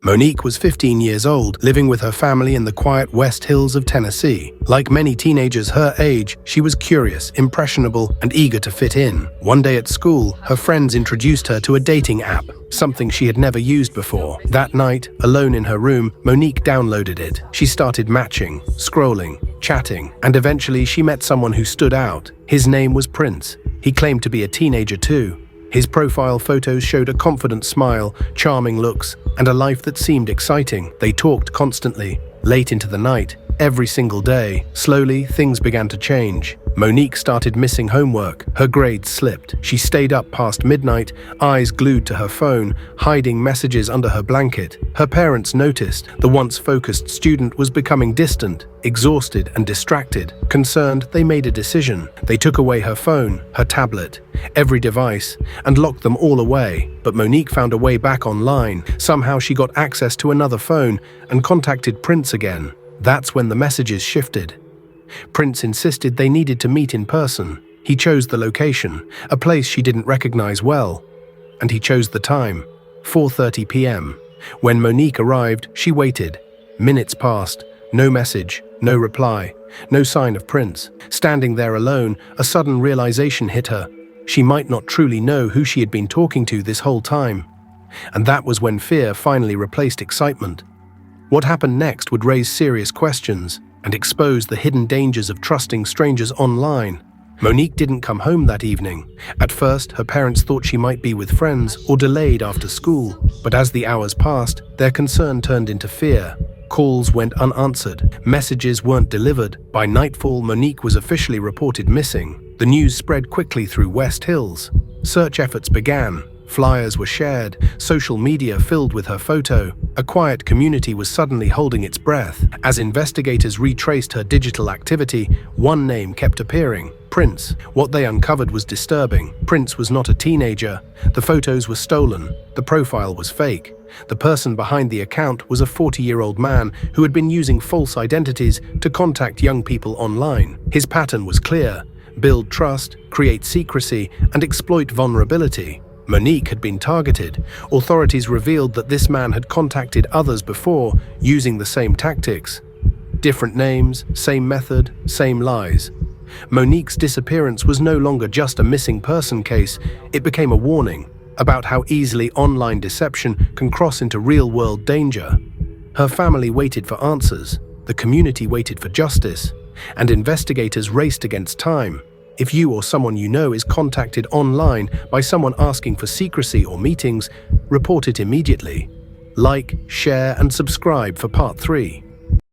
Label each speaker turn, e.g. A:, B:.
A: Monique was 15 years old, living with her family in the quiet West Hills of Tennessee. Like many teenagers her age, she was curious, impressionable, and eager to fit in. One day at school, her friends introduced her to a dating app, something she had never used before. That night, alone in her room, Monique downloaded it. She started matching, scrolling, chatting, and eventually she met someone who stood out. His name was Prince. He claimed to be a teenager too. His profile photos showed a confident smile, charming looks, and a life that seemed exciting. They talked constantly, late into the night, every single day. Slowly, things began to change. Monique started missing homework. Her grades slipped. She stayed up past midnight, eyes glued to her phone, hiding messages under her blanket. Her parents noticed the once focused student was becoming distant, exhausted and distracted. Concerned, they made a decision. They took away her phone, her tablet, every device, and locked them all away. But Monique found a way back online. Somehow she got access to another phone and contacted Prince again. That's when the messages shifted. Prince insisted they needed to meet in person. He chose the location, a place she didn't recognize well. And he chose the time, 4:30 p.m. When Monique arrived, she waited. Minutes passed, no message, no reply, no sign of Prince. Standing there alone, a sudden realization hit her. She might not truly know who she had been talking to this whole time. And that was when fear finally replaced excitement. What happened next would raise serious questions and expose the hidden dangers of trusting strangers online. Monique didn't come home that evening. At first, her parents thought she might be with friends or delayed after school. But as the hours passed, their concern turned into fear. Calls went unanswered. Messages weren't delivered. By nightfall, Monique was officially reported missing. The news spread quickly through West Hills. Search efforts began. Flyers were shared, social media filled with her photo. A quiet community was suddenly holding its breath. As investigators retraced her digital activity, one name kept appearing: Prince. What they uncovered was disturbing. Prince was not a teenager. The photos were stolen. The profile was fake. The person behind the account was a 40-year-old man who had been using false identities to contact young people online. His pattern was clear: build trust, create secrecy, and exploit vulnerability. Monique had been targeted. Authorities revealed that this man had contacted others before, using the same tactics. Different names, same method, same lies. Monique's disappearance was no longer just a missing person case, it became a warning about how easily online deception can cross into real-world danger. Her family waited for answers, the community waited for justice, and investigators raced against time. If you or someone you know is contacted online by someone asking for secrecy or meetings, report it immediately. Like, share, and subscribe for Part 3.